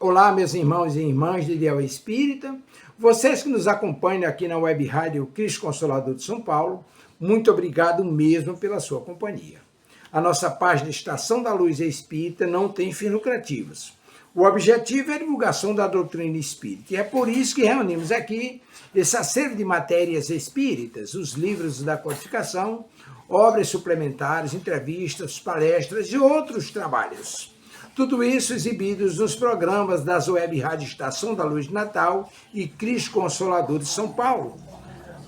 Olá, meus irmãos e irmãs de Ideal Espírita, vocês que nos acompanham aqui na Web Rádio Cristo Consolador de São Paulo, muito obrigado mesmo pela sua companhia. A nossa página Estação da Luz Espírita não tem fins lucrativos. O objetivo é a divulgação da doutrina espírita, e é por isso que reunimos aqui esse acervo de matérias espíritas, os livros da codificação, obras suplementares, entrevistas, palestras e outros trabalhos. Tudo isso exibidos nos programas das Web Rádio Estação da Luz de Natal e Cristo Consolador de São Paulo,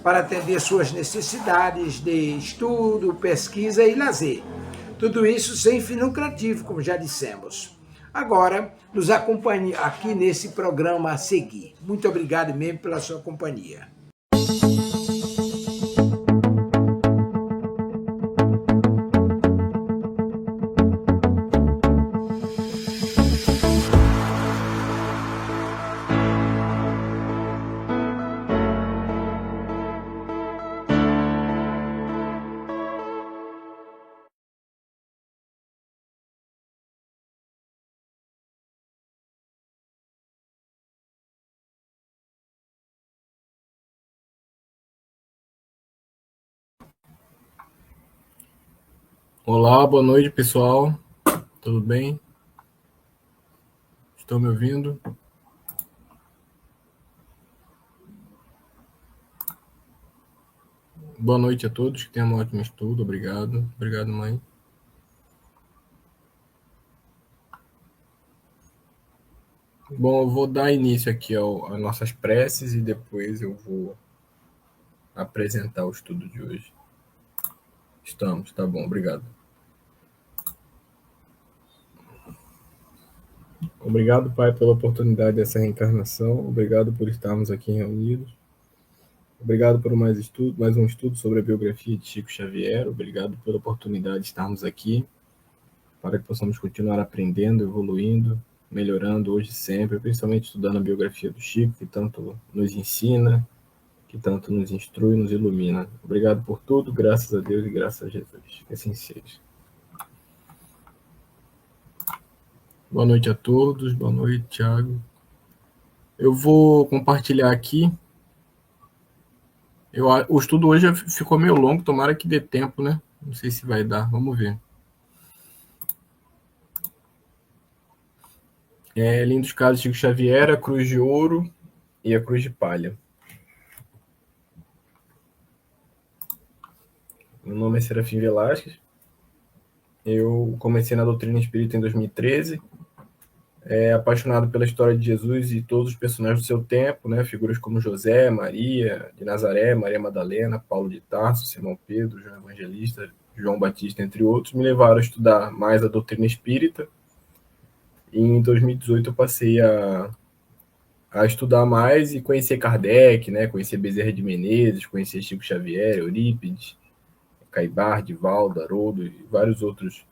para atender suas necessidades de estudo, pesquisa e lazer. Tudo isso sem fim lucrativo, como já dissemos. Agora, nos acompanhe aqui nesse programa a seguir. Muito obrigado mesmo pela sua companhia. Olá, boa noite, pessoal. Tudo bem? Estão me ouvindo? Boa noite a todos, que tenham um ótimo estudo. Obrigado. Obrigado, mãe. Bom, eu vou dar início aqui às nossas preces e depois eu vou apresentar o estudo de hoje. Estamos, tá bom, obrigado. Obrigado, Pai, pela oportunidade dessa reencarnação. Obrigado por estarmos aqui reunidos. Obrigado por mais um estudo sobre a biografia de Chico Xavier. Obrigado pela oportunidade de estarmos aqui para que possamos continuar aprendendo, evoluindo, melhorando hoje e sempre, principalmente estudando a biografia do Chico, que tanto nos ensina, que tanto nos instrui, nos ilumina. Obrigado por tudo, graças a Deus e graças a Jesus. Que assim seja. Boa noite a todos, boa noite, Thiago. Eu vou compartilhar aqui. O estudo hoje ficou meio longo, tomara que dê tempo, né? Não sei se vai dar, vamos ver. Lindos casos de Chico Xavier, a Cruz de Ouro e a Cruz de Palha. Meu nome é Serafim Velasquez. Eu comecei na doutrina espírita em 2013. Apaixonado pela história de Jesus e todos os personagens do seu tempo, né? Figuras como José, Maria de Nazaré, Maria Madalena, Paulo de Tarso, Simão Pedro, João Evangelista, João Batista, entre outros, me levaram a estudar mais a doutrina espírita. E em 2018 eu passei a estudar mais e conhecer Kardec, né? Conhecer Bezerra de Menezes, conhecer Chico Xavier, Eurípides, Caibar, Divaldo, Haroldo e vários outros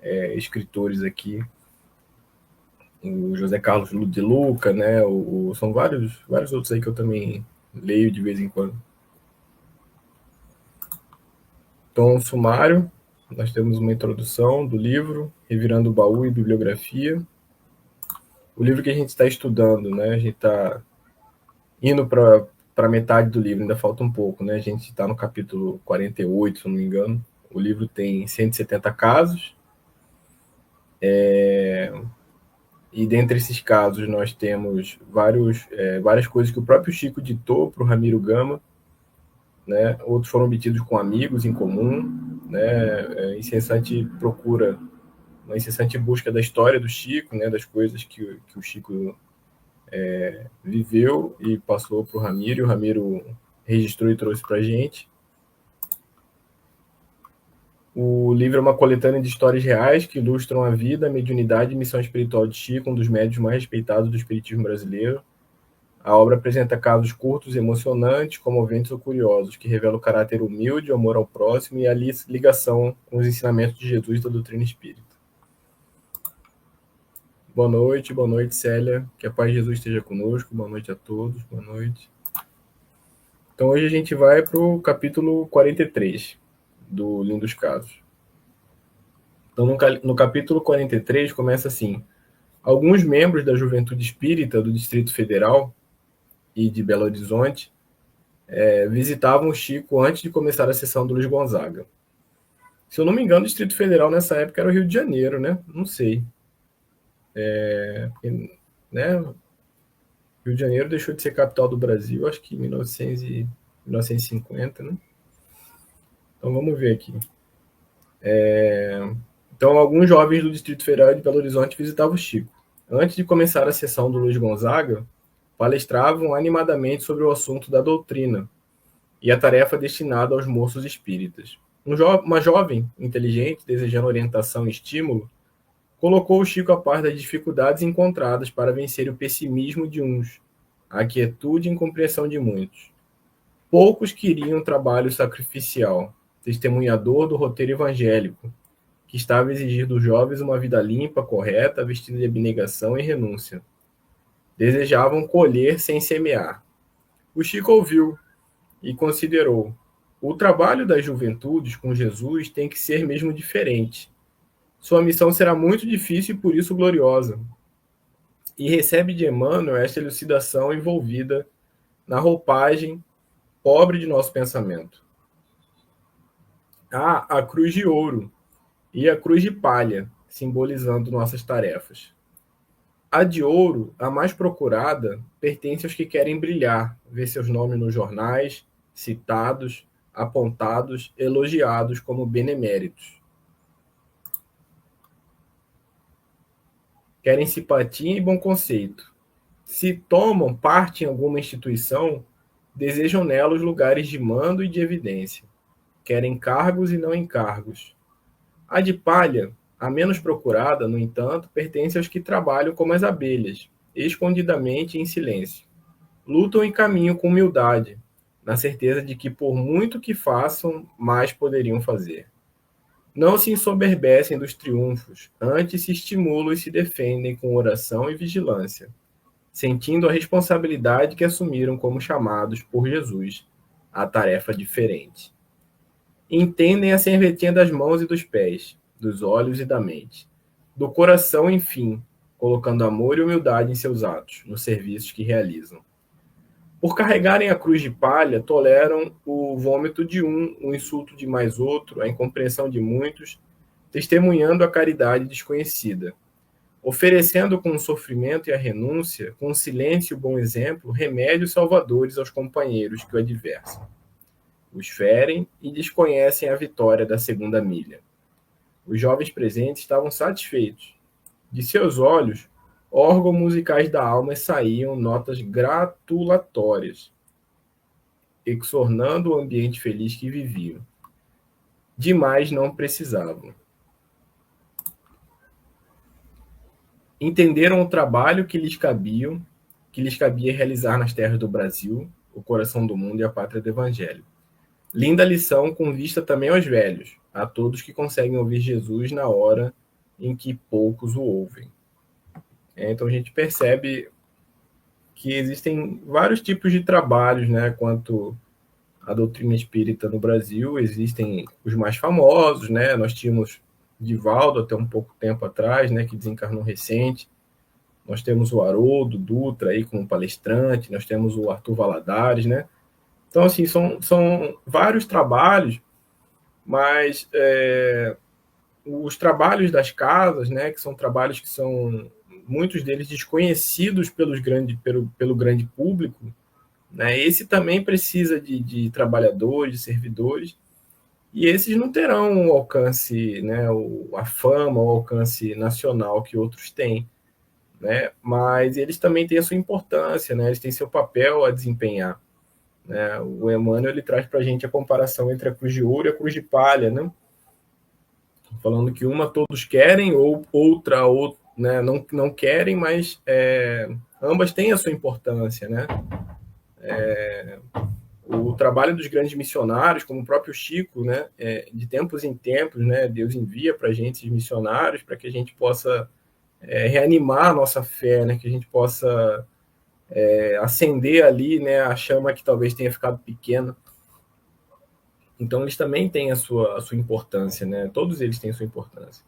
escritores aqui. O José Carlos de Luca, né? São vários outros aí que eu também leio de vez em quando. Então, sumário, nós temos uma introdução do livro, Revirando o Baú e Bibliografia. O livro que a gente está estudando, né? A gente está indo para metade do livro, ainda falta um pouco, né? A gente está no capítulo 48, se não me engano. O livro tem 170 casos. E dentre esses casos nós temos várias coisas que o próprio Chico ditou para o Ramiro Gama, né? Outros foram obtidos com amigos em comum, né? Incessante procura, uma incessante busca da história do Chico, né? Das coisas que o Chico viveu e passou para o Ramiro, e o Ramiro registrou e trouxe para a gente. O livro é uma coletânea de histórias reais que ilustram a vida, a mediunidade e missão espiritual de Chico, um dos médiuns mais respeitados do espiritismo brasileiro. A obra apresenta casos curtos, emocionantes, comoventes ou curiosos, que revelam o caráter humilde, o amor ao próximo e a ligação com os ensinamentos de Jesus e da doutrina espírita. Boa noite, Célia. Que a paz de Jesus esteja conosco. Boa noite a todos, boa noite. Então hoje a gente vai para o capítulo 43 do Lindos Casos. Então no capítulo 43 começa assim: Alguns membros da Juventude Espírita do Distrito Federal e de Belo Horizonte visitavam o Chico antes de começar a sessão do Luiz Gonzaga. Se eu não me engano, o Distrito Federal nessa época era o Rio de Janeiro, né? Não sei. Né? Rio de Janeiro deixou de ser capital do Brasil, acho que em 1950, né? Então vamos ver aqui. Então, alguns jovens do Distrito Federal de Belo Horizonte visitavam o Chico. Antes de começar a sessão do Luiz Gonzaga, palestravam animadamente sobre o assunto da doutrina e a tarefa destinada aos moços espíritas. Uma jovem inteligente, desejando orientação e estímulo, colocou o Chico a par das dificuldades encontradas para vencer o pessimismo de uns, a quietude e incompreensão de muitos. Poucos queriam trabalho sacrificial, testemunhador do roteiro evangélico, que estava a exigir dos jovens uma vida limpa, correta, vestida de abnegação e renúncia. Desejavam colher sem semear. O Chico ouviu e considerou: o trabalho das juventudes com Jesus tem que ser mesmo diferente. Sua missão será muito difícil e por isso gloriosa. E recebe de Emmanuel esta elucidação envolvida na roupagem pobre de nosso pensamento. Há a cruz de ouro e a cruz de palha, simbolizando nossas tarefas. A de ouro, a mais procurada, pertence aos que querem brilhar, ver seus nomes nos jornais, citados, apontados, elogiados como beneméritos. Querem simpatia e bom conceito. Se tomam parte em alguma instituição, desejam nela os lugares de mando e de evidência. Querem cargos e não encargos. A de palha, a menos procurada, no entanto, pertence aos que trabalham como as abelhas, escondidamente e em silêncio. Lutam e caminham com humildade, na certeza de que, por muito que façam, mais poderiam fazer. Não se ensoberbecem dos triunfos, antes se estimulam e se defendem com oração e vigilância, sentindo a responsabilidade que assumiram como chamados por Jesus à tarefa diferente. Entendem a serventia das mãos e dos pés, dos olhos e da mente, do coração, enfim, colocando amor e humildade em seus atos, nos serviços que realizam. Por carregarem a cruz de palha, toleram o vômito de um, o insulto de mais outro, a incompreensão de muitos, testemunhando a caridade desconhecida, oferecendo com o sofrimento e a renúncia, com o silêncio e o bom exemplo, remédios salvadores aos companheiros que o adversam. Os ferem e desconhecem a vitória da segunda milha. Os jovens presentes estavam satisfeitos. De seus olhos, órgãos musicais da alma saíam notas gratulatórias, exornando o ambiente feliz que viviam. Demais não precisavam. Entenderam o trabalho que lhes cabia realizar nas terras do Brasil, o coração do mundo e a pátria do Evangelho. Linda lição com vista também aos velhos, a todos que conseguem ouvir Jesus na hora em que poucos o ouvem. Então a gente percebe que existem vários tipos de trabalhos, né, quanto à doutrina espírita no Brasil. Existem os mais famosos, né? Nós tínhamos Divaldo até um pouco tempo atrás, né, que desencarnou recente. Nós temos o Haroldo Dutra aí como palestrante, nós temos o Arthur Valadares, né? Então, assim, são vários trabalhos, mas os trabalhos das casas, né, que são trabalhos que são, muitos deles, desconhecidos pelo grande público, né, esse também precisa de trabalhadores, de servidores, e esses não terão o alcance, né, a fama, o alcance nacional que outros têm, né, mas eles também têm a sua importância, né, eles têm seu papel a desempenhar. Né? O Emmanuel ele traz para a gente a comparação entre a cruz de ouro e a cruz de palha, né? Falando que uma todos querem, ou outra né, não querem, mas ambas têm a sua importância. Né? O trabalho dos grandes missionários, como o próprio Chico, né, de tempos em tempos, né, Deus envia para a gente esses missionários para que a gente possa reanimar a nossa fé, né, que a gente possa acender ali, né, a chama que talvez tenha ficado pequena. Então, eles também têm a sua importância, né? Todos eles têm a sua importância.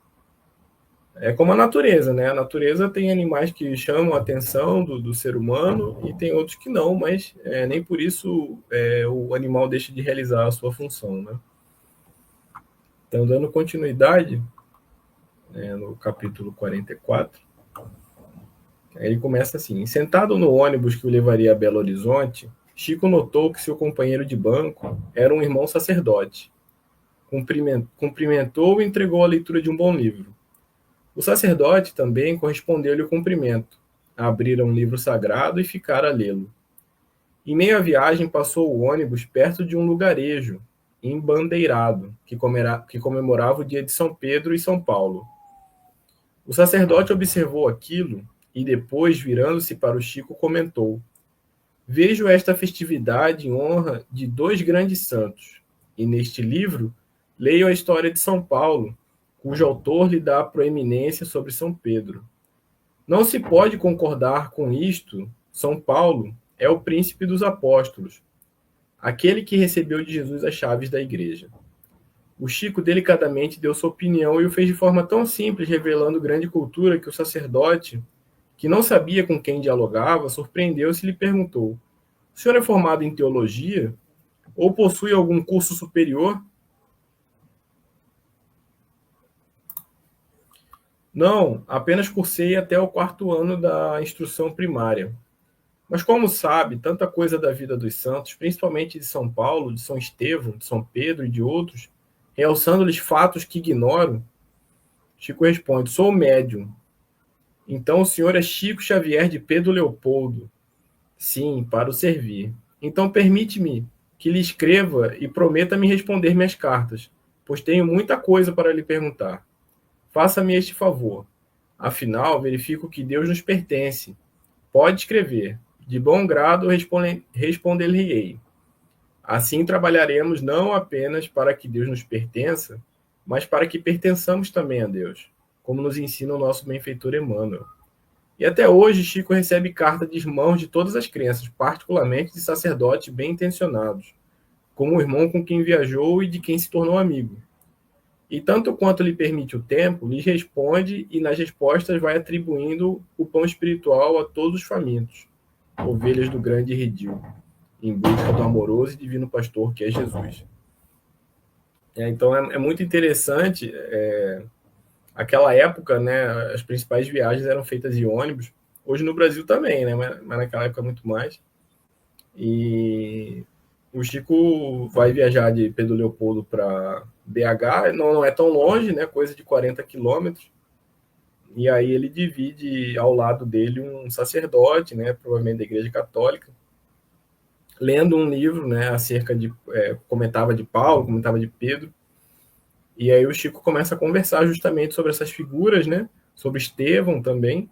É como a natureza, né? A natureza tem animais que chamam a atenção do ser humano e tem outros que não, mas nem por isso o animal deixa de realizar a sua função, né? Então, dando continuidade, no capítulo 44, ele começa assim: sentado no ônibus que o levaria a Belo Horizonte, Chico notou que seu companheiro de banco era um irmão sacerdote. Cumprimentou e entregou a leitura de um bom livro. O sacerdote também correspondeu-lhe o cumprimento. Abrira um livro sagrado e ficara a lê-lo. Em meio à viagem, passou o ônibus perto de um lugarejo embandeirado que comemorava o dia de São Pedro e São Paulo. O sacerdote observou aquilo e depois, virando-se para o Chico, comentou: vejo esta festividade em honra de dois grandes santos, e neste livro leio a história de São Paulo, cujo autor lhe dá proeminência sobre São Pedro. Não se pode concordar com isto. São Paulo é o príncipe dos apóstolos, aquele que recebeu de Jesus as chaves da igreja. O Chico delicadamente deu sua opinião e o fez de forma tão simples, revelando grande cultura, que o sacerdote, que não sabia com quem dialogava, surpreendeu-se e lhe perguntou: o senhor é formado em teologia? Ou possui algum curso superior? Não, apenas cursei até o 4º ano da instrução primária. Mas como sabe tanta coisa da vida dos santos, principalmente de São Paulo, de São Estevão, de São Pedro e de outros, realçando-lhes fatos que ignoro? Chico responde: sou médium. Então o senhor é Chico Xavier de Pedro Leopoldo? Sim, para o servir. Então permite-me que lhe escreva e prometa me responder minhas cartas, pois tenho muita coisa para lhe perguntar. Faça-me este favor. Afinal, verifico que Deus nos pertence. Pode escrever. De bom grado responder-lhe-ei. Assim trabalharemos não apenas para que Deus nos pertença, mas para que pertençamos também a Deus, como nos ensina o nosso benfeitor Emmanuel. E até hoje Chico recebe carta de irmãos de todas as crenças, particularmente de sacerdotes bem intencionados, como o irmão com quem viajou e de quem se tornou amigo. E tanto quanto lhe permite o tempo, lhes responde e nas respostas vai atribuindo o pão espiritual a todos os famintos, ovelhas do grande redil, em busca do amoroso e divino pastor que é Jesus. Então é muito interessante. Aquela época, né, as principais viagens eram feitas em ônibus. Hoje no Brasil também, né, mas naquela época muito mais. E o Chico vai viajar de Pedro Leopoldo para BH, não é tão longe, né, coisa de 40 quilômetros. E aí ele divide ao lado dele um sacerdote, né, provavelmente da Igreja Católica, lendo um livro, né, acerca de comentava de Paulo, comentava de Pedro. E aí o Chico começa a conversar justamente sobre essas figuras, né, sobre Estevão também.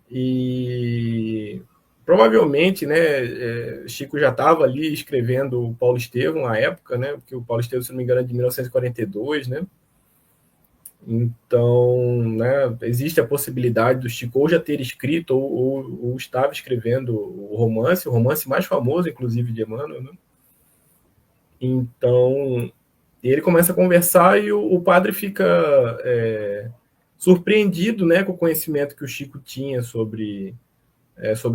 E provavelmente, né, Chico já estava ali escrevendo o Paulo Estevão à época, né, porque o Paulo Estevão, se não me engano, é de 1942, né. Então, né, existe a possibilidade do Chico ou já ter escrito ou estava escrevendo o romance mais famoso, inclusive, de Emmanuel, né? Então, ele começa a conversar e o padre fica surpreendido, né, com o conhecimento que o Chico tinha sobre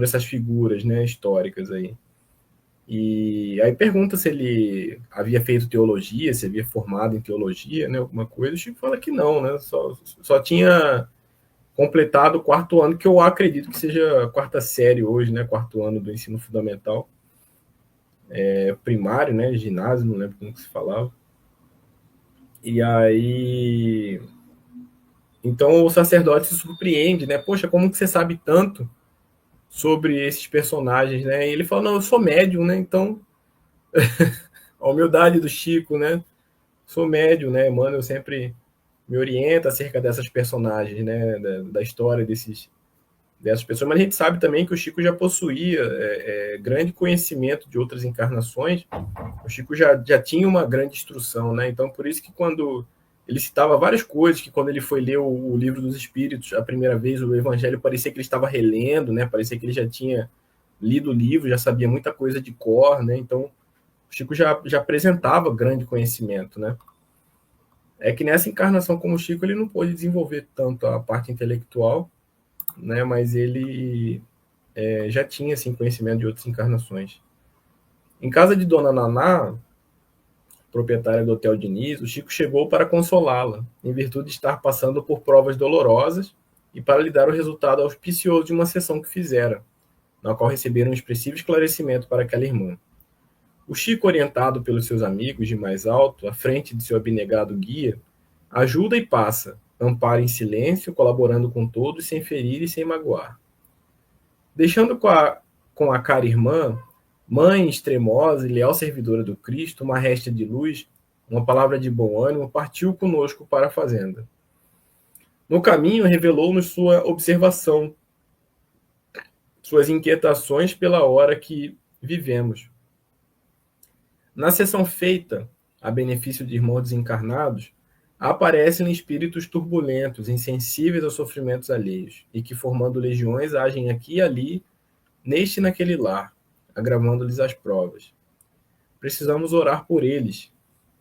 essas figuras, né, históricas aí. E aí pergunta se ele havia feito teologia, se havia formado em teologia, né, alguma coisa. O Chico fala que não, né, só tinha completado o 4º ano, que eu acredito que seja a 4ª série hoje, né, 4º ano do ensino fundamental, primário, né, ginásio, não lembro como que se falava. E aí, então o sacerdote se surpreende, né, poxa, como que você sabe tanto sobre esses personagens, né? E ele fala: não, eu sou médium, né? Então, a humildade do Chico, né? Sou médium, né? Emmanuel sempre me orienta acerca dessas personagens, né? Da história dessas pessoas. Mas a gente sabe também que o Chico já possuía grande conhecimento de outras encarnações. O Chico já tinha uma grande instrução, né? Então, por isso que quando ele citava várias coisas, que quando ele foi ler o Livro dos Espíritos a primeira vez, o Evangelho, parecia que ele estava relendo, né? Parecia que ele já tinha lido o livro, já sabia muita coisa de cor, né? Então, o Chico já apresentava grande conhecimento, né? é que nessa encarnação como Chico, ele não pôde desenvolver tanto a parte intelectual, né, mas ele já tinha assim, conhecimento de outras encarnações. Em casa de Dona Naná, proprietária do Hotel Diniz, o Chico chegou para consolá-la, em virtude de estar passando por provas dolorosas e para lhe dar o resultado auspicioso de uma sessão que fizera, na qual receberam um expressivo esclarecimento para aquela irmã. O Chico, orientado pelos seus amigos de mais alto, à frente de seu abnegado guia, ajuda e passa, ampara em silêncio, colaborando com todos, sem ferir e sem magoar. Deixando com a cara irmã, mãe extremosa e leal servidora do Cristo, uma réstia de luz, uma palavra de bom ânimo, partiu conosco para a fazenda. No caminho, revelou-nos sua observação, suas inquietações pela hora que vivemos. Na sessão feita a benefício de irmãos desencarnados, aparecem espíritos turbulentos, insensíveis aos sofrimentos alheios, e que, formando legiões, agem aqui e ali, neste e naquele lar, agravando-lhes as provas. Precisamos orar por eles,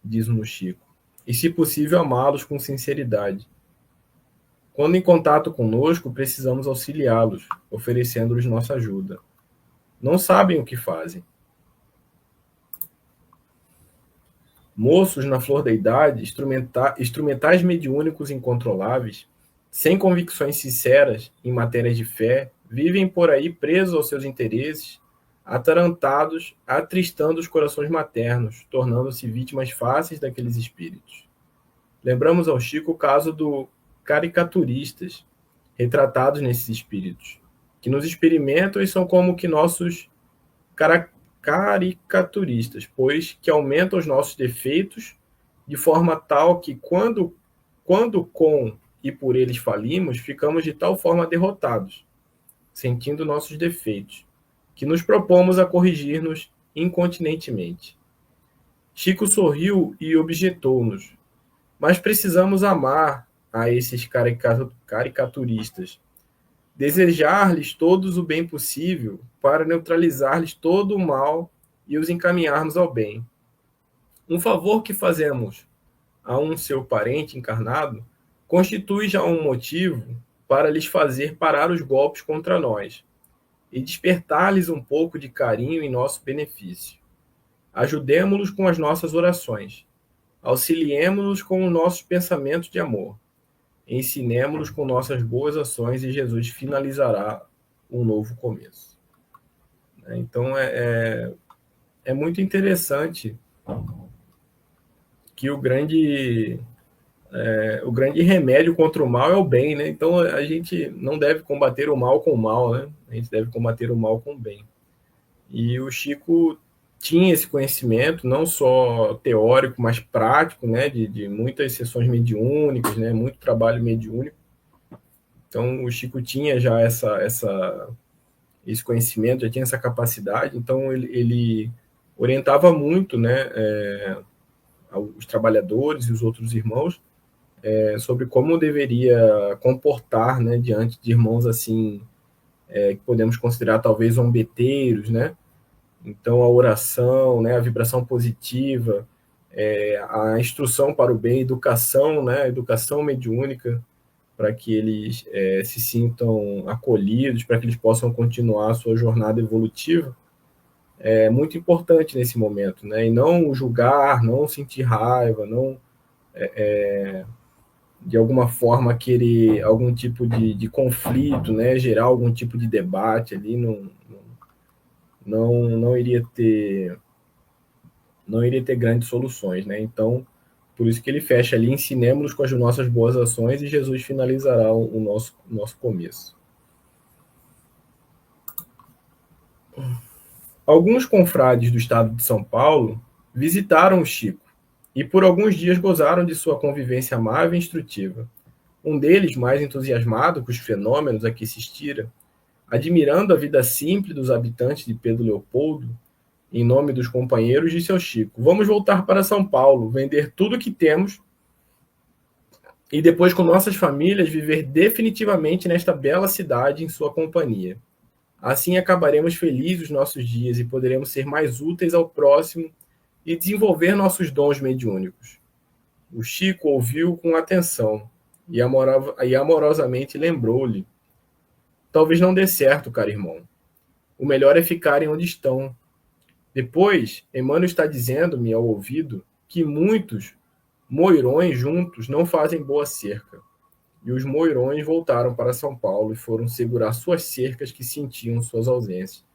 diz-nos Chico, e, se possível, amá-los com sinceridade. Quando em contato conosco, precisamos auxiliá-los, oferecendo-lhes nossa ajuda. Não sabem o que fazem. Moços na flor da idade, instrumentais mediúnicos incontroláveis, sem convicções sinceras em matérias de fé, vivem por aí presos aos seus interesses, atarantados, atristando os corações maternos, tornando-se vítimas fáceis daqueles espíritos. Lembramos ao Chico o caso do caricaturistas, retratados nesses espíritos, que nos experimentam e são como que nossos caricaturistas, pois que aumentam os nossos defeitos de forma tal que quando com e por eles falimos, ficamos de tal forma derrotados, sentindo nossos defeitos, que nos propomos a corrigir-nos incontinentemente. Chico sorriu e objetou-nos: mas precisamos amar a esses caricaturistas, desejar-lhes todos o bem possível para neutralizar-lhes todo o mal e os encaminharmos ao bem. Um favor que fazemos a um seu parente encarnado constitui já um motivo para lhes fazer parar os golpes contra nós e despertar-lhes um pouco de carinho em nosso benefício. Ajudemo-los com as nossas orações, auxiliemo-los com os nossos pensamentos de amor, ensinemo-los com nossas boas ações e Jesus finalizará um novo começo. Então é muito interessante que o grande remédio contra o mal é o bem, né? Então a gente não deve combater o mal com o mal, né? A gente deve combater o mal com o bem. E o Chico tinha esse conhecimento, não só teórico, mas prático, né? De muitas sessões mediúnicas, né? Muito trabalho mediúnico. Então o Chico tinha já esse conhecimento, já tinha essa capacidade. Então ele orientava muito, né? Os trabalhadores e os outros irmãos sobre como deveria comportar, né, diante de irmãos assim, que podemos considerar talvez zombeteiros, né? Então a oração, né, a vibração positiva, a instrução para o bem, educação, né, educação mediúnica, para que eles se sintam acolhidos, para que eles possam continuar a sua jornada evolutiva, é muito importante nesse momento, né? E não julgar, não sentir raiva, não de alguma forma querer algum tipo de conflito, né? Gerar algum tipo de debate ali, não iria ter grandes soluções, né? Então, por isso que ele fecha ali: ensinemos-nos com as nossas boas ações e Jesus finalizará o nosso começo. Alguns confrades do estado de São Paulo visitaram o Chico e por alguns dias gozaram de sua convivência amável e instrutiva. Um deles, mais entusiasmado com os fenômenos a que assistira, admirando a vida simples dos habitantes de Pedro Leopoldo, em nome dos companheiros, disse ao Chico: vamos voltar para São Paulo, vender tudo o que temos e depois, com nossas famílias, viver definitivamente nesta bela cidade em sua companhia. Assim acabaremos felizes os nossos dias e poderemos ser mais úteis ao próximo e desenvolver nossos dons mediúnicos. O Chico ouviu com atenção e amorosamente lembrou-lhe: talvez não dê certo, caro irmão. O melhor é ficarem onde estão. Depois, Emmanuel está dizendo-me ao ouvido que muitos moirões juntos não fazem boa cerca. E os moirões voltaram para São Paulo e foram segurar suas cercas que sentiam suas ausências.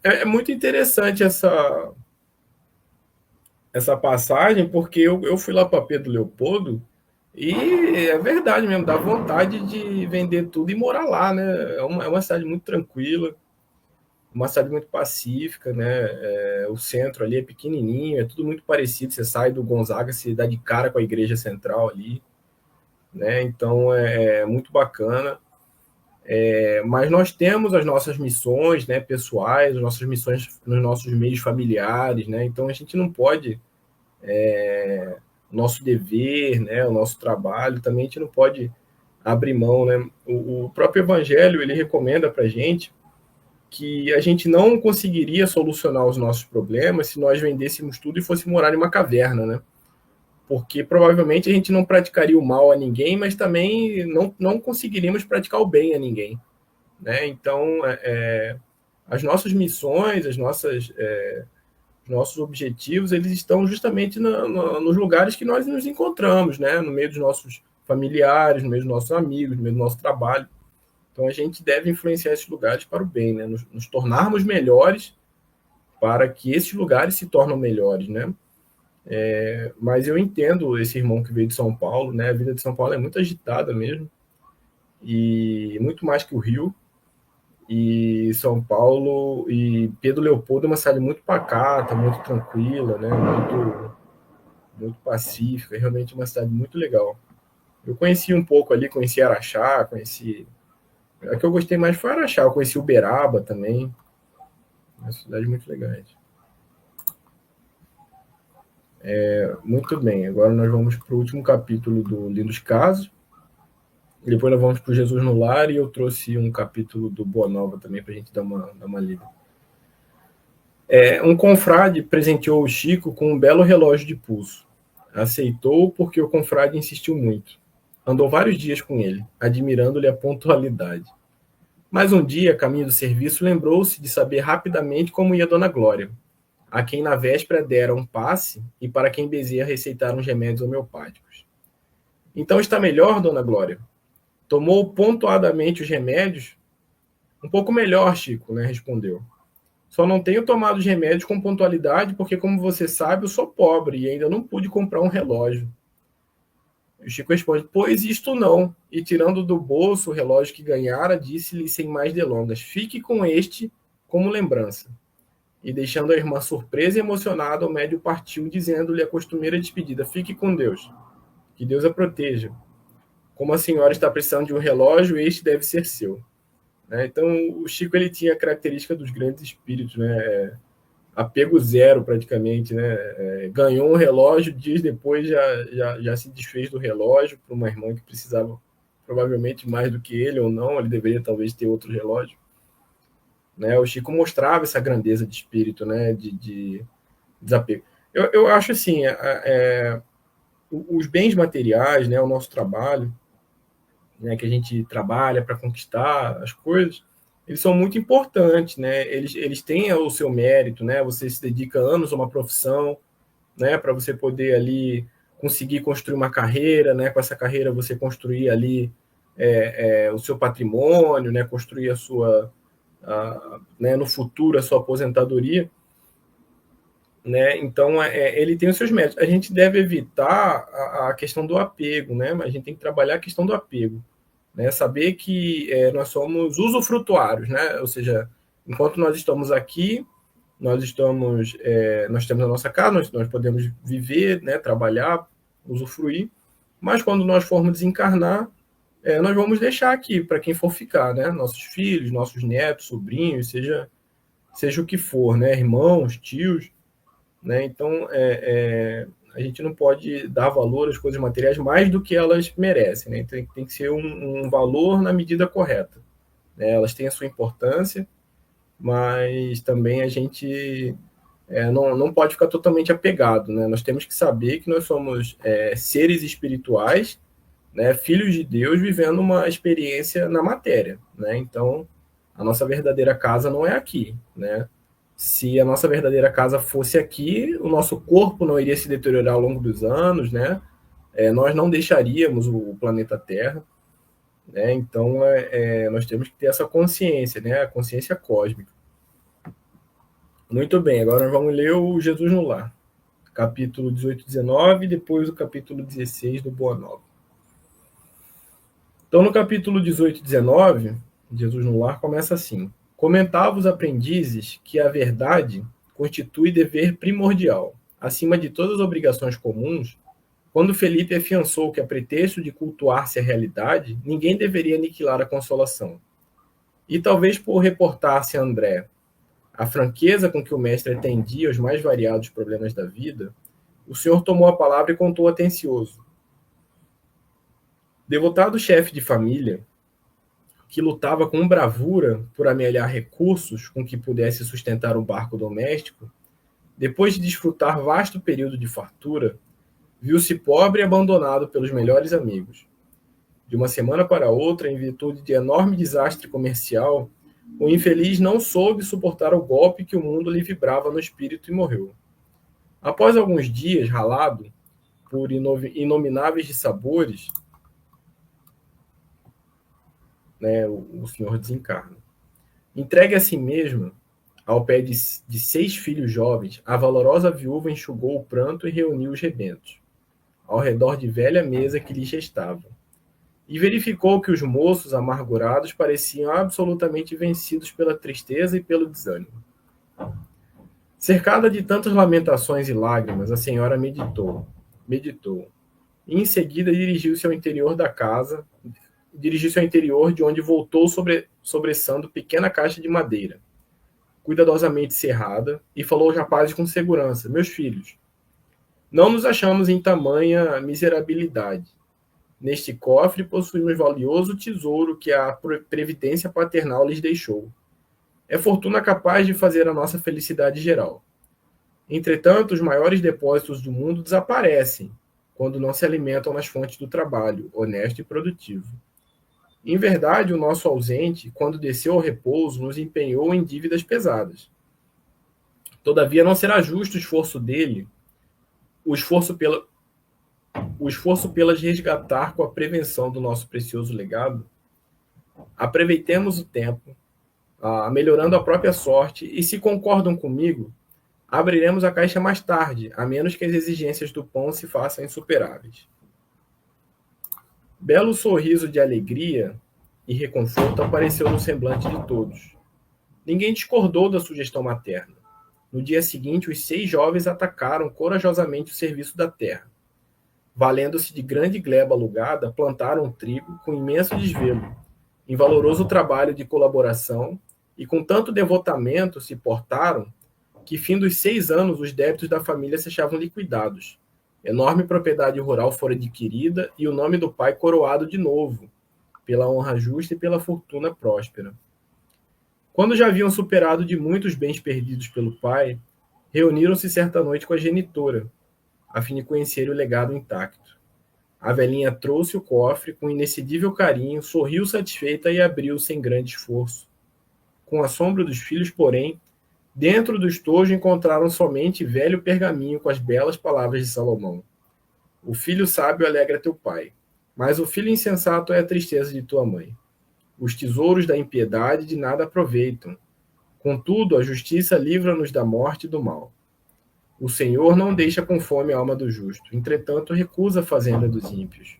É muito interessante essa passagem, porque eu fui lá para Pedro Leopoldo e é verdade mesmo, dá vontade de vender tudo e morar lá, né? É uma cidade muito tranquila, uma cidade muito pacífica, né? O centro ali é pequenininho, é tudo muito parecido. Você sai do Gonzaga, você dá de cara com a igreja central ali, né? Então é muito bacana. Mas nós temos as nossas missões, né, pessoais, as nossas missões nos nossos meios familiares, né? Então a gente não pode nosso dever, né, o nosso trabalho, também a gente não pode abrir mão, né? O próprio Evangelho ele recomenda para a gente que a gente não conseguiria solucionar os nossos problemas se nós vendêssemos tudo e fosse morar em uma caverna, né? Porque provavelmente a gente não praticaria o mal a ninguém, mas também não conseguiríamos praticar o bem a ninguém, né? Então, as nossas missões, os nossos objetivos, eles estão justamente nos lugares que nós nos encontramos, né? No meio dos nossos familiares, no meio dos nossos amigos, no meio do nosso trabalho. Então, a gente deve influenciar esses lugares para o bem, né? Nos tornarmos melhores para que esses lugares se tornem melhores, né? Mas eu entendo esse irmão que veio de São Paulo, né? A vida de São Paulo é muito agitada mesmo, e muito mais que o Rio. E São Paulo e Pedro Leopoldo é uma cidade muito pacata, muito tranquila, né? Muito pacífica, é realmente uma cidade muito legal. Eu conheci um pouco ali, conheci Araxá, conheci. A que eu gostei mais foi Araxá, eu conheci Uberaba também. Uma cidade muito legal. Muito bem, agora nós vamos para o último capítulo do Lindos Casos. Depois nós vamos para o Jesus no Lar e eu trouxe um capítulo do Boa Nova também para a gente dar uma lida. Um confrade presenteou o Chico com um belo relógio de pulso. Aceitou porque o confrade insistiu muito. Andou vários dias com ele, admirando-lhe a pontualidade. Mas um dia, a caminho do serviço, lembrou-se de saber rapidamente como ia Dona Glória, a quem na véspera dera um passe e para quem Bezerra receitara uns remédios homeopáticos. Então está melhor, Dona Glória? Tomou pontuadamente os remédios? Um pouco melhor, Chico, né? Respondeu. Só não tenho tomado os remédios com pontualidade porque, como você sabe, eu sou pobre e ainda não pude comprar um relógio. O Chico responde, pois isto não. E tirando do bolso o relógio que ganhara, disse-lhe sem mais delongas, fique com este como lembrança. E deixando a irmã surpresa e emocionada, o médio partiu, dizendo-lhe a costumeira despedida, fique com Deus, que Deus a proteja. Como a senhora está precisando de um relógio, este deve ser seu. Então, o Chico ele tinha a característica dos grandes espíritos, né? Apego zero, praticamente. Né? Ganhou um relógio, dias depois já se desfez do relógio para uma irmã que precisava provavelmente mais do que ele, ou não, ele deveria talvez ter outro relógio. Né? O Chico mostrava essa grandeza de espírito, né? de desapego. Eu acho assim, os bens materiais, né? O nosso trabalho, né, que a gente trabalha para conquistar as coisas, eles são muito importantes, né? Eles têm o seu mérito, né? Você se dedica anos a uma profissão, né? Para você poder ali conseguir construir uma carreira, né? Com essa carreira você construir ali o seu patrimônio, né? Construir né? No futuro a sua aposentadoria, né? Então ele tem os seus méritos. A gente deve evitar a questão do apego, né? Mas a gente tem que trabalhar a questão do apego. Né, saber que nós somos usufrutuários, né? Ou seja, enquanto nós estamos aqui, nós temos a nossa casa, nós podemos viver, né, trabalhar, usufruir, mas quando nós formos desencarnar, nós vamos deixar aqui para quem for ficar, né? Nossos filhos, nossos netos, sobrinhos, seja o que for, né? Irmãos, tios, né? Então, a gente não pode dar valor às coisas materiais mais do que elas merecem, né? Tem que ser um valor na medida correta. Né? Elas têm a sua importância, mas também a gente não pode ficar totalmente apegado, né? Nós temos que saber que nós somos seres espirituais, né, filhos de Deus, vivendo uma experiência na matéria, né? Então, a nossa verdadeira casa não é aqui, né? Se a nossa verdadeira casa fosse aqui, o nosso corpo não iria se deteriorar ao longo dos anos, né? Nós não deixaríamos o planeta Terra, né? Então, nós temos que ter essa consciência, né? A consciência cósmica. Muito bem, agora nós vamos ler o Jesus no Lar, capítulo 18 e 19, e depois o capítulo 16 do Boa Nova. Então, no capítulo 18 e 19, Jesus no Lar começa assim: comentava os aprendizes que a verdade constitui dever primordial, acima de todas as obrigações comuns. Quando Felipe afiançou que, a pretexto de cultuar-se a realidade, ninguém deveria aniquilar a consolação. E talvez por reportar-se a André a franqueza com que o mestre atendia aos mais variados problemas da vida, o senhor tomou a palavra e contou atencioso. Devotado chefe de família, que lutava com bravura por amealhar recursos com que pudesse sustentar o barco doméstico, depois de desfrutar vasto período de fartura, viu-se pobre e abandonado pelos melhores amigos. De uma semana para outra, em virtude de enorme desastre comercial, o infeliz não soube suportar o golpe que o mundo lhe vibrava no espírito e morreu. Após alguns dias, ralado por inomináveis dissabores, né, o senhor desencarna. Entregue a si mesmo, ao pé de 6 filhos jovens, a valorosa viúva enxugou o pranto e reuniu os rebentos, ao redor de velha mesa que lhes restava, e verificou que os moços amargurados pareciam absolutamente vencidos pela tristeza e pelo desânimo. Cercada de tantas lamentações e lágrimas, a senhora meditou, e em seguida dirigiu-se ao interior da casa, de onde voltou sobressando pequena caixa de madeira, cuidadosamente cerrada, e falou aos rapazes com segurança: meus filhos, não nos achamos em tamanha miserabilidade. Neste cofre possuímos valioso tesouro que a previdência paternal lhes deixou. É fortuna capaz de fazer a nossa felicidade geral. Entretanto, os maiores depósitos do mundo desaparecem quando não se alimentam nas fontes do trabalho, honesto e produtivo. Em verdade, o nosso ausente, quando desceu ao repouso, nos empenhou em dívidas pesadas. Todavia, não será justo o esforço pelas resgatar com a prevenção do nosso precioso legado. Aproveitemos o tempo, melhorando a própria sorte, e se concordam comigo, abriremos a caixa mais tarde, a menos que as exigências do pão se façam insuperáveis. Belo sorriso de alegria e reconforto apareceu no semblante de todos. Ninguém discordou da sugestão materna. No dia seguinte, os 6 jovens atacaram corajosamente o serviço da terra. Valendo-se de grande gleba alugada, plantaram o trigo com imenso desvelo, em valoroso trabalho de colaboração, e com tanto devotamento se portaram que, fim dos 6 anos, os débitos da família se achavam liquidados. Enorme propriedade rural fora adquirida e o nome do pai coroado de novo, pela honra justa e pela fortuna próspera. Quando já haviam superado de muitos bens perdidos pelo pai, reuniram-se certa noite com a genitora, a fim de conhecer o legado intacto. A velhinha trouxe o cofre com inexcedível carinho, sorriu satisfeita e abriu sem grande esforço. Com assombro dos filhos, porém, dentro do estojo encontraram somente velho pergaminho com as belas palavras de Salomão. O filho sábio alegra teu pai, mas o filho insensato é a tristeza de tua mãe. Os tesouros da impiedade de nada aproveitam. Contudo, a justiça livra-nos da morte e do mal. O Senhor não deixa com fome a alma do justo, entretanto recusa a fazenda dos ímpios.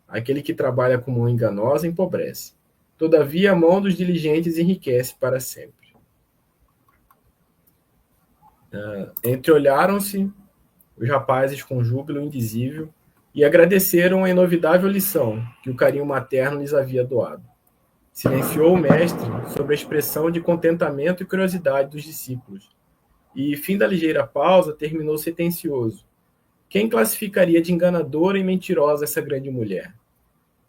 Aquele que trabalha com mão enganosa empobrece. Todavia, a mão dos diligentes enriquece para sempre. Entreolharam-se os rapazes com júbilo indizível e agradeceram a inovidável lição que o carinho materno lhes havia doado. Silenciou o mestre sobre a expressão de contentamento e curiosidade dos discípulos, e, fim da ligeira pausa, terminou sentencioso. Quem classificaria de enganadora e mentirosa essa grande mulher?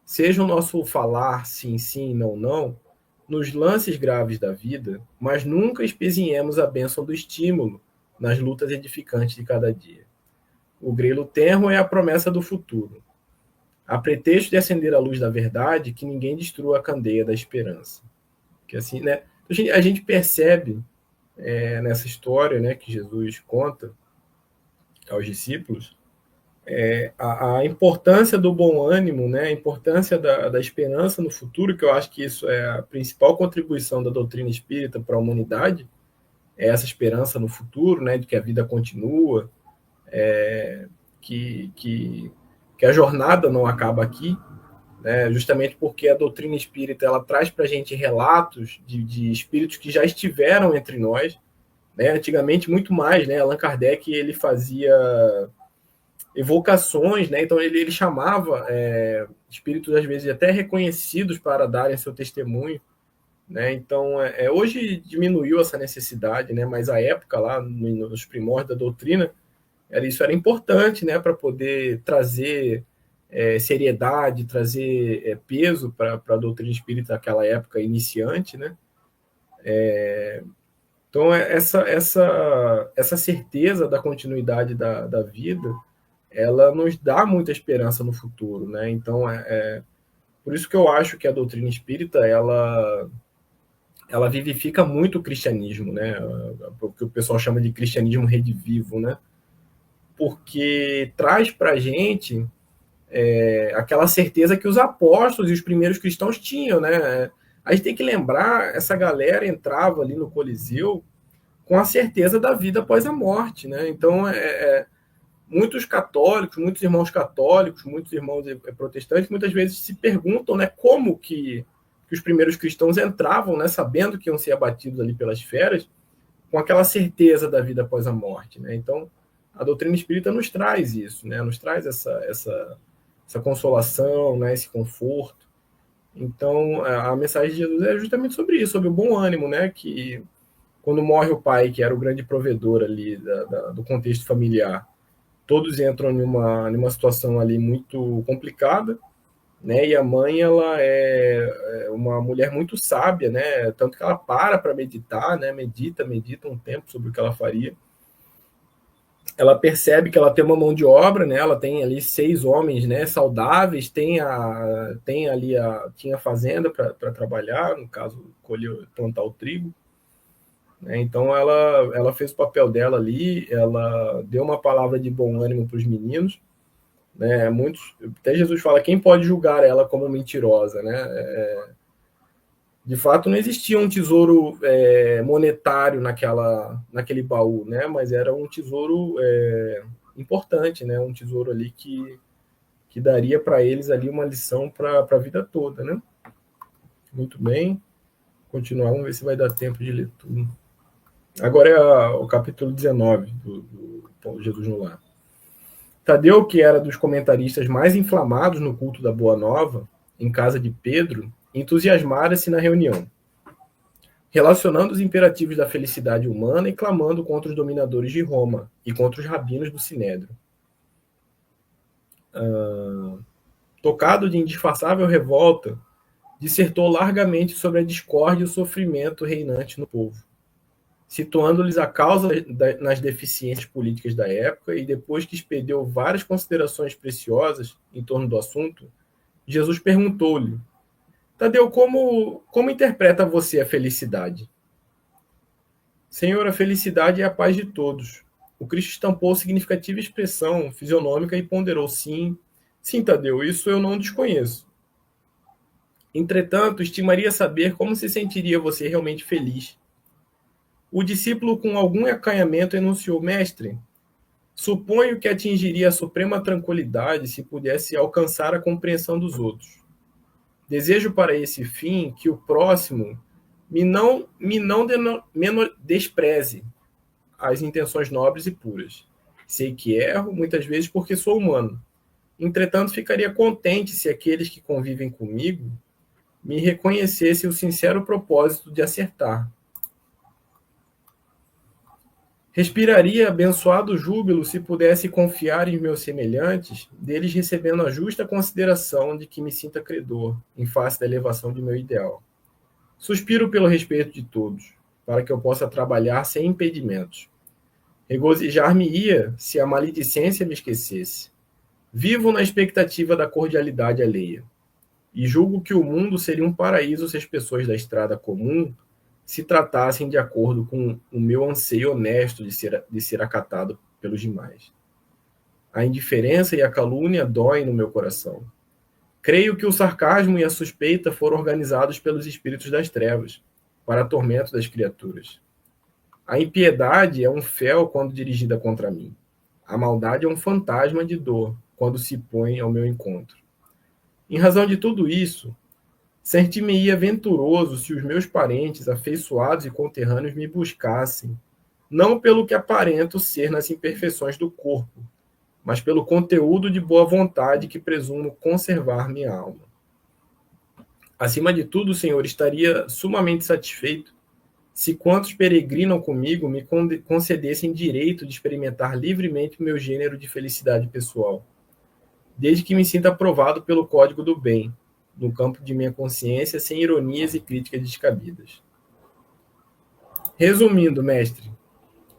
Seja o nosso falar sim, sim, não, não, nos lances graves da vida, mas nunca espezinhemos a bênção do estímulo nas lutas edificantes de cada dia. O grelo tenro é a promessa do futuro. A pretexto de acender a luz da verdade, que ninguém destrua a candeia da esperança. Que assim, né? A gente percebe nessa história, né, que Jesus conta aos discípulos, a importância do bom ânimo, né, a importância da esperança no futuro, que eu acho que isso é a principal contribuição da doutrina espírita para a humanidade, é essa esperança no futuro, né, de que a vida continua, que a jornada não acaba aqui, né, justamente porque a doutrina espírita ela traz para a gente relatos de espíritos que já estiveram entre nós, né, antigamente muito mais, né, Allan Kardec ele fazia evocações, né, então ele chamava espíritos às vezes até reconhecidos para darem seu testemunho, né, então hoje diminuiu essa necessidade, né, mas a época lá nos primórdios da doutrina isso era importante, né, para poder trazer seriedade, trazer peso para a doutrina espírita naquela época iniciante, né? Então, essa certeza da continuidade da vida, ela nos dá muita esperança no futuro, né? Então, por isso que eu acho que a doutrina espírita, ela vivifica muito o cristianismo, né? O que o pessoal chama de cristianismo redivivo, né? Porque traz para a gente aquela certeza que os apóstolos e os primeiros cristãos tinham, né? A gente tem que lembrar, essa galera entrava ali no Coliseu com a certeza da vida após a morte, né? Então, muitos católicos, muitos irmãos católicos, muitos irmãos protestantes, muitas vezes se perguntam, né, como que os primeiros cristãos entravam, né, sabendo que iam ser abatidos ali pelas feras, com aquela certeza da vida após a morte, né? Então, a doutrina espírita nos traz isso, né? Nos traz essa consolação, né? Esse conforto. Então, a mensagem de Jesus é justamente sobre isso, sobre o bom ânimo, né? Que quando morre o pai, que era o grande provedor ali do contexto familiar, todos entram numa situação ali muito complicada, né? E a mãe, ela é uma mulher muito sábia, né? Tanto que ela para meditar, né? Medita um tempo sobre o que ela faria. Ela percebe que ela tem uma mão de obra, né? Ela tem ali 6 homens, né? Saudáveis, tinha a fazenda para trabalhar, no caso, plantar o trigo. Né? Então ela fez o papel dela ali, ela deu uma palavra de bom ânimo para os meninos. Né? Até Jesus fala, quem pode julgar ela como mentirosa, né? De fato, não existia um tesouro monetário naquele baú, né? Mas era um tesouro importante, né? Um tesouro ali que daria para eles ali uma lição para a vida toda, né? Muito bem. Continuar, vamos ver se vai dar tempo de ler tudo. Agora é o capítulo 19 do Jesus no Lar. Tadeu, que era dos comentaristas mais inflamados no culto da Boa Nova, em casa de Pedro, entusiasmara-se na reunião, relacionando os imperativos da felicidade humana e clamando contra os dominadores de Roma e contra os rabinos do Sinédrio. Tocado de indisfarçável revolta, dissertou largamente sobre a discórdia e o sofrimento reinante no povo, situando-lhes a causa nas deficiências políticas da época, e depois que expediu várias considerações preciosas em torno do assunto, Jesus perguntou-lhe: Tadeu, como interpreta você a felicidade? Senhor, a felicidade é a paz de todos. O Cristo estampou significativa expressão fisionômica e ponderou: sim, Tadeu, isso eu não desconheço. Entretanto, estimaria saber como se sentiria você realmente feliz. O discípulo, com algum acanhamento, enunciou: Mestre, suponho que atingiria a suprema tranquilidade se pudesse alcançar a compreensão dos outros. Desejo para esse fim que o próximo me não despreze as intenções nobres e puras. Sei que erro, muitas vezes, porque sou humano. Entretanto, ficaria contente se aqueles que convivem comigo me reconhecessem o sincero propósito de acertar. Respiraria abençoado júbilo se pudesse confiar em meus semelhantes, deles recebendo a justa consideração de que me sinta credor, em face da elevação de meu ideal. Suspiro pelo respeito de todos, para que eu possa trabalhar sem impedimentos. Regozijar-me-ia se a maledicência me esquecesse. Vivo na expectativa da cordialidade alheia. E julgo que o mundo seria um paraíso se as pessoas da estrada comum se tratassem de acordo com o meu anseio honesto de ser acatado pelos demais. A indiferença e a calúnia doem no meu coração. Creio que o sarcasmo e a suspeita foram organizados pelos espíritos das trevas, para tormento das criaturas. A impiedade é um fel quando dirigida contra mim. A maldade é um fantasma de dor quando se põe ao meu encontro. Em razão de tudo isso, senti-me-ia venturoso se os meus parentes, afeiçoados e conterrâneos me buscassem, não pelo que aparento ser nas imperfeições do corpo, mas pelo conteúdo de boa vontade que presumo conservar minha alma. Acima de tudo, Senhor, estaria sumamente satisfeito se quantos peregrinam comigo me concedessem direito de experimentar livremente o meu gênero de felicidade pessoal, desde que me sinta aprovado pelo código do bem, no campo de minha consciência, sem ironias e críticas descabidas. Resumindo, mestre,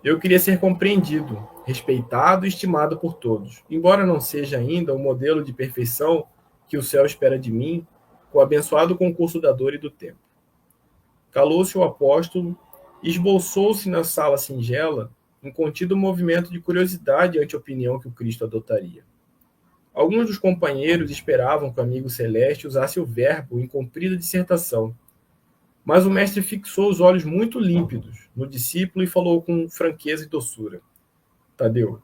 eu queria ser compreendido, respeitado e estimado por todos, embora não seja ainda o modelo de perfeição que o céu espera de mim, com o abençoado concurso da dor e do tempo. Calou-se o apóstolo e esboçou-se na sala singela um contido movimento de curiosidade ante a opinião que o Cristo adotaria. Alguns dos companheiros esperavam que o amigo celeste usasse o verbo em comprida dissertação, mas o mestre fixou os olhos muito límpidos no discípulo e falou com franqueza e doçura. Tadeu,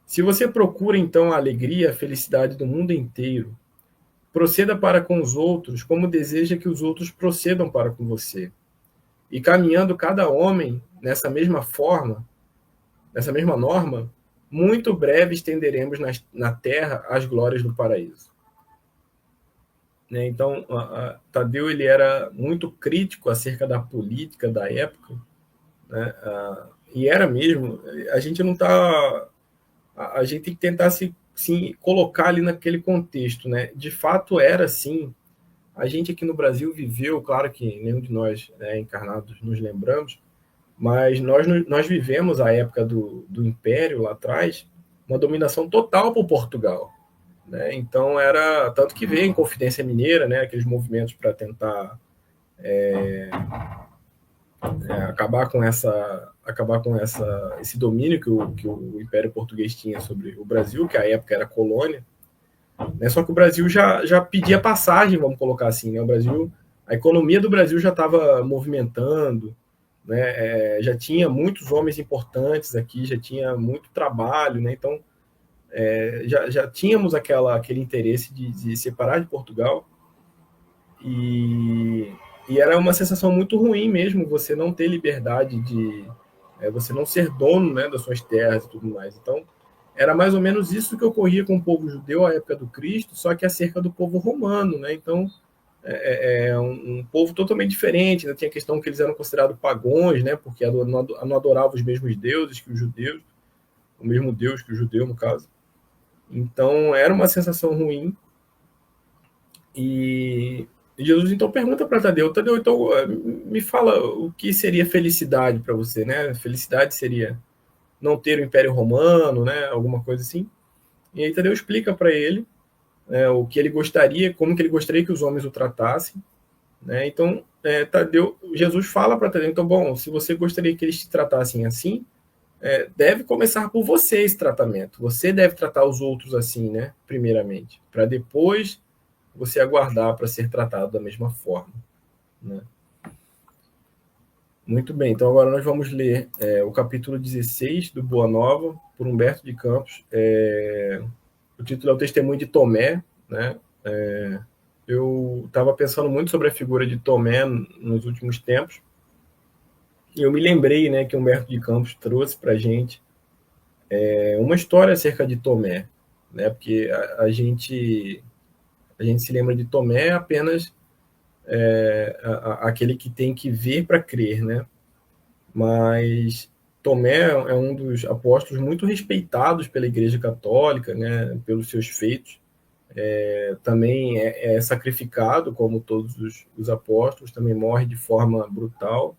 se você procura então a alegria e a felicidade do mundo inteiro, proceda para com os outros como deseja que os outros procedam para com você. E caminhando cada homem nessa mesma forma, nessa mesma norma, muito breve estenderemos na terra as glórias do paraíso. Né? Então, Tadeu ele era muito crítico acerca da política da época, né? E era mesmo. A gente não está, a gente tem que tentar se colocar ali naquele contexto, né? De fato era assim. A gente aqui no Brasil viveu, claro que nenhum de nós, né, encarnados nos lembramos, mas nós vivemos a época do Império lá atrás, uma dominação total por Portugal. Né? Então era tanto que veio em Confidência Mineira, né, aqueles movimentos para tentar acabar com esse domínio que o Império Português tinha sobre o Brasil, que à época era colônia. Né? Só que o Brasil já pedia passagem, vamos colocar assim. Né? O Brasil, a economia do Brasil já estava movimentando, né? Já tinha muitos homens importantes aqui, já tinha muito trabalho, né? Então já tínhamos aquele interesse de separar de Portugal e era uma sensação muito ruim mesmo você não ter liberdade você não ser dono, né, das suas terras e tudo mais. Então era mais ou menos isso que ocorria com o povo judeu à época do Cristo, só que acerca do povo romano, né? Então um povo totalmente diferente, né? Tinha a questão que eles eram considerados pagãos, né? Porque não adoravam os mesmos deuses que os judeus, o mesmo Deus que o judeu, no caso. Então, era uma sensação ruim. E Jesus, então, pergunta para Tadeu, então, me fala o que seria felicidade para você, né? Felicidade seria não ter o Império Romano, né? Alguma coisa assim. E aí Tadeu explica para ele o que ele gostaria, como que ele gostaria que os homens o tratassem. Né? Então, Jesus fala para Tadeu, então, bom, se você gostaria que eles te tratassem assim, deve começar por você esse tratamento. Você deve tratar os outros assim, né? Primeiramente, para depois você aguardar para ser tratado da mesma forma. Né? Muito bem, então agora nós vamos ler o capítulo 16 do Boa Nova, por Humberto de Campos. O título é O Testemunho de Tomé. Né? Eu estava pensando muito sobre a figura de Tomé nos últimos tempos, e eu me lembrei, né, que Humberto de Campos trouxe para a gente uma história acerca de Tomé, né, porque a gente se lembra de Tomé apenas aquele que tem que ver para crer, né? Mas Tomé é um dos apóstolos muito respeitados pela Igreja Católica, né, pelos seus feitos. Também é sacrificado, como todos os apóstolos, também morre de forma brutal.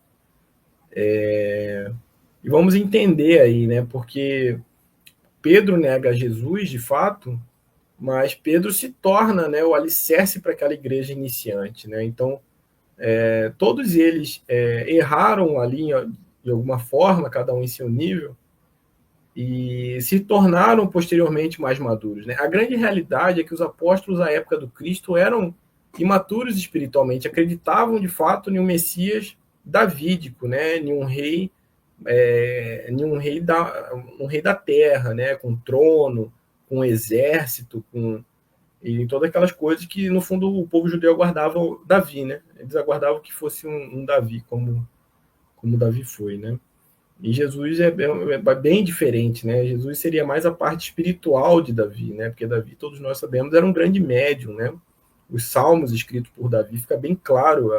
E vamos entender aí, né? Porque Pedro nega Jesus, de fato, mas Pedro se torna, né, o alicerce para aquela igreja iniciante, né? Então, todos eles erraram ali de alguma forma, cada um em seu nível, e se tornaram posteriormente mais maduros, né? A grande realidade é que os apóstolos à época do Cristo eram imaturos espiritualmente, acreditavam de fato em um Messias davídico, né? Em um rei da terra, né? Com trono, com exército, e todas aquelas coisas que no fundo o povo judeu aguardava Davi, né? Eles aguardavam que fosse um Davi, como Davi foi, né? E Jesus é bem diferente, né? Jesus seria mais a parte espiritual de Davi, né? Porque Davi, todos nós sabemos, era um grande médium, né? Os salmos escritos por Davi fica bem claro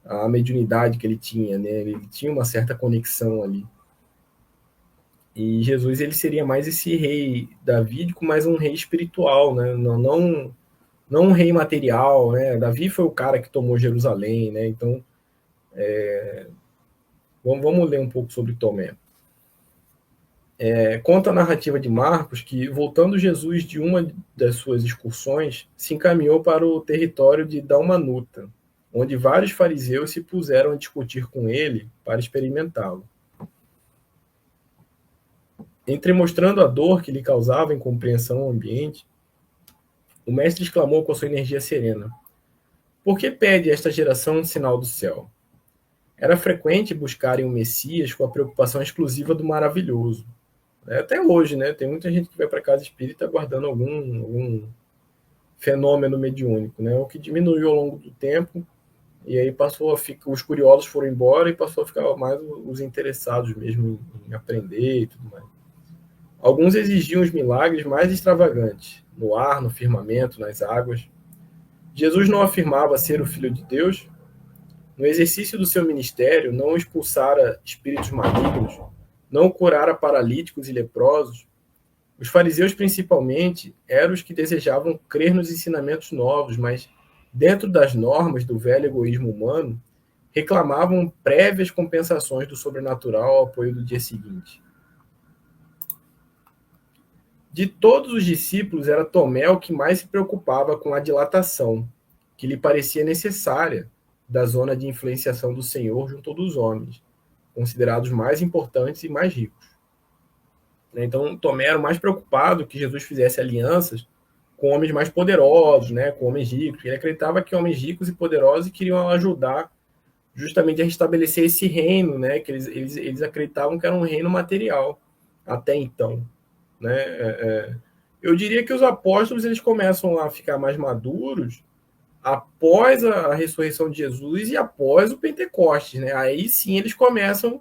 a mediunidade que ele tinha, né? Ele tinha uma certa conexão ali. E Jesus ele seria mais esse rei davídico, mais um rei espiritual, né? Não um rei material, né? Davi foi o cara que tomou Jerusalém, né? Então, vamos ler um pouco sobre Tomé. Conta a narrativa de Marcos que, voltando Jesus de uma das suas excursões, se encaminhou para o território de Dalmanuta, onde vários fariseus se puseram a discutir com ele para experimentá-lo. Entremostrando a dor que lhe causava incompreensão ao ambiente, o mestre exclamou com sua energia serena: Por que pede esta geração um sinal do céu? Era frequente buscarem o Messias com a preocupação exclusiva do maravilhoso. Até hoje, né? Tem muita gente que vai para casa espírita guardando algum fenômeno mediúnico, né? O que diminuiu ao longo do tempo, e aí passou a ficar, os curiosos foram embora e passou a ficar mais os interessados mesmo em aprender e tudo mais. Alguns exigiam os milagres mais extravagantes, no ar, no firmamento, nas águas. Jesus não afirmava ser o Filho de Deus. No exercício do seu ministério, não expulsara espíritos malignos, não curara paralíticos e leprosos. Os fariseus, principalmente, eram os que desejavam crer nos ensinamentos novos, mas, dentro das normas do velho egoísmo humano, reclamavam prévias compensações do sobrenatural ao apoio do dia seguinte. De todos os discípulos, era Tomé o que mais se preocupava com a dilatação, que lhe parecia necessária, da zona de influenciação do Senhor junto dos homens, considerados mais importantes e mais ricos. Então, Tomé era o mais preocupado que Jesus fizesse alianças com homens mais poderosos, né, com homens ricos. Ele acreditava que homens ricos e poderosos queriam ajudar justamente a restabelecer esse reino, né, que eles acreditavam que era um reino material até então. Né? Eu diria que os apóstolos eles começam a ficar mais maduros após a ressurreição de Jesus e após o Pentecostes. Né? Aí sim eles começam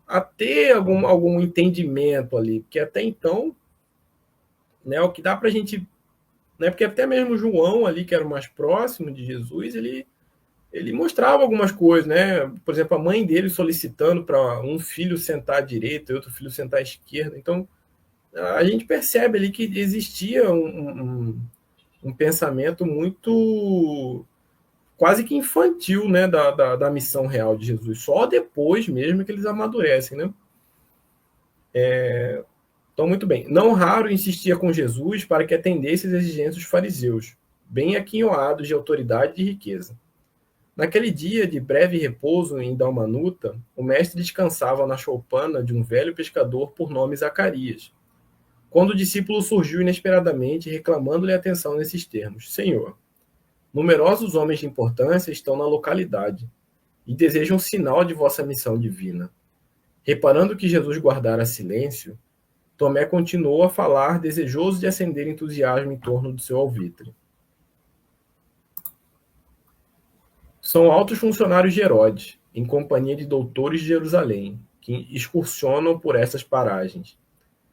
a ter algum entendimento ali, porque até então, né, o que dá para a gente, né, porque até mesmo João ali, que era o mais próximo de Jesus, ele mostrava algumas coisas, né? Por exemplo, a mãe dele solicitando para um filho sentar à direita e outro filho sentar à esquerda. Então, a gente percebe ali que existia um pensamento muito quase que infantil, né, da missão real de Jesus. Só depois mesmo que eles amadurecem, né? Então, muito bem. Não raro insistia com Jesus para que atendesse às exigências dos fariseus, bem aquinhoados de autoridade e de riqueza. Naquele dia de breve repouso em Dalmanuta, o mestre descansava na choupana de um velho pescador por nome Zacarias, quando o discípulo surgiu inesperadamente, reclamando-lhe atenção nesses termos: Senhor, numerosos homens de importância estão na localidade e desejam um sinal de vossa missão divina. Reparando que Jesus guardara silêncio, Tomé continuou a falar, desejoso de acender entusiasmo em torno do seu alvitre. São altos funcionários de Herodes, em companhia de doutores de Jerusalém, que excursionam por essas paragens.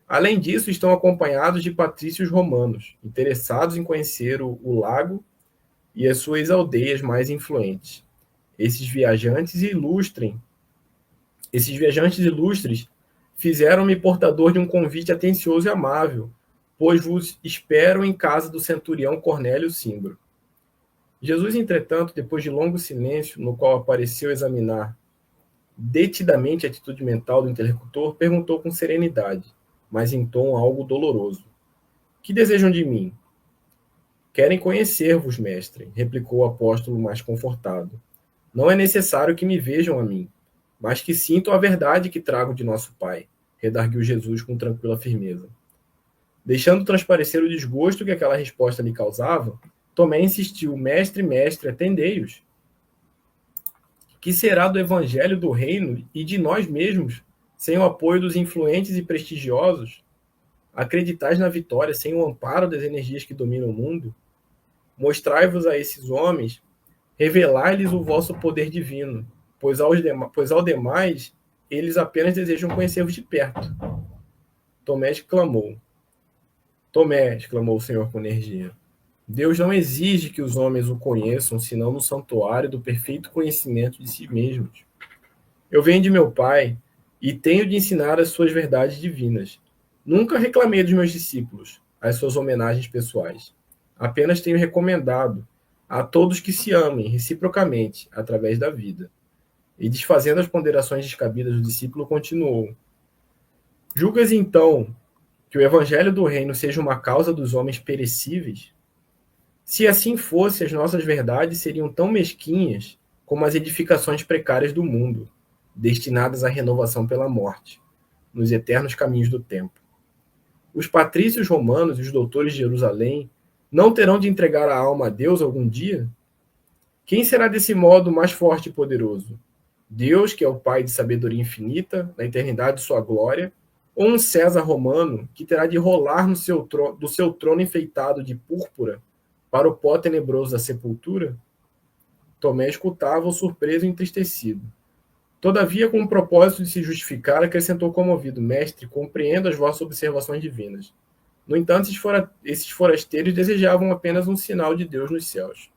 Além disso, estão acompanhados de patrícios romanos, interessados em conhecer o lago e as suas aldeias mais influentes. Esses viajantes ilustres fizeram-me portador de um convite atencioso e amável, pois vos espero em casa do centurião Cornélio Cimbro. Jesus, entretanto, depois de longo silêncio, no qual apareceu examinar detidamente a atitude mental do interlocutor, perguntou com serenidade, mas em tom algo doloroso: Que desejam de mim? Querem conhecer-vos, mestre, replicou o apóstolo mais confortado. Não é necessário que me vejam a mim, mas que sintam a verdade que trago de nosso Pai, redarguiu Jesus com tranquila firmeza. Deixando transparecer o desgosto que aquela resposta lhe causava, Tomé insistiu: Mestre, mestre, atendei-os. Que será do evangelho do reino e de nós mesmos, sem o apoio dos influentes e prestigiosos? Acreditais na vitória sem o amparo das energias que dominam o mundo? Mostrai-vos a esses homens, revelai-lhes o vosso poder divino, pois ao demais eles apenas desejam conhecer-vos de perto. Tomé exclamou. Tomé, exclamou o Senhor com energia, Deus não exige que os homens o conheçam, senão no santuário do perfeito conhecimento de si mesmos. Eu venho de meu Pai e tenho de ensinar as suas verdades divinas. Nunca reclamei dos meus discípulos, as suas homenagens pessoais. Apenas tenho recomendado a todos que se amem reciprocamente através da vida. E desfazendo as ponderações descabidas do discípulo, continuou. Julgas então que o evangelho do reino seja uma causa dos homens perecíveis? Se assim fosse, as nossas verdades seriam tão mesquinhas como as edificações precárias do mundo, destinadas à renovação pela morte, nos eternos caminhos do tempo. Os patrícios romanos e os doutores de Jerusalém não terão de entregar a alma a Deus algum dia? Quem será desse modo mais forte e poderoso? Deus, que é o Pai de sabedoria infinita, na eternidade de sua glória, ou um César romano que terá de rolar do seu trono enfeitado de púrpura para o pó tenebroso da sepultura? Tomé escutava-o surpreso e entristecido. Todavia, com o propósito de se justificar, acrescentou comovido: Mestre, compreendo as vossas observações divinas. No entanto, esses forasteiros desejavam apenas um sinal de Deus nos céus.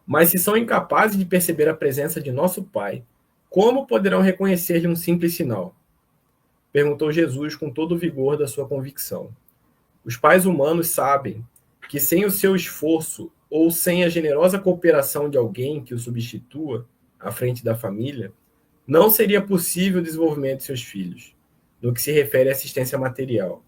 Mas se são incapazes de perceber a presença de nosso Pai, como poderão reconhecer-lhe um simples sinal? Perguntou Jesus com todo o vigor da sua convicção. Os pais humanos sabem que sem o seu esforço ou sem a generosa cooperação de alguém que o substitua à frente da família, não seria possível o desenvolvimento de seus filhos, no que se refere à assistência material.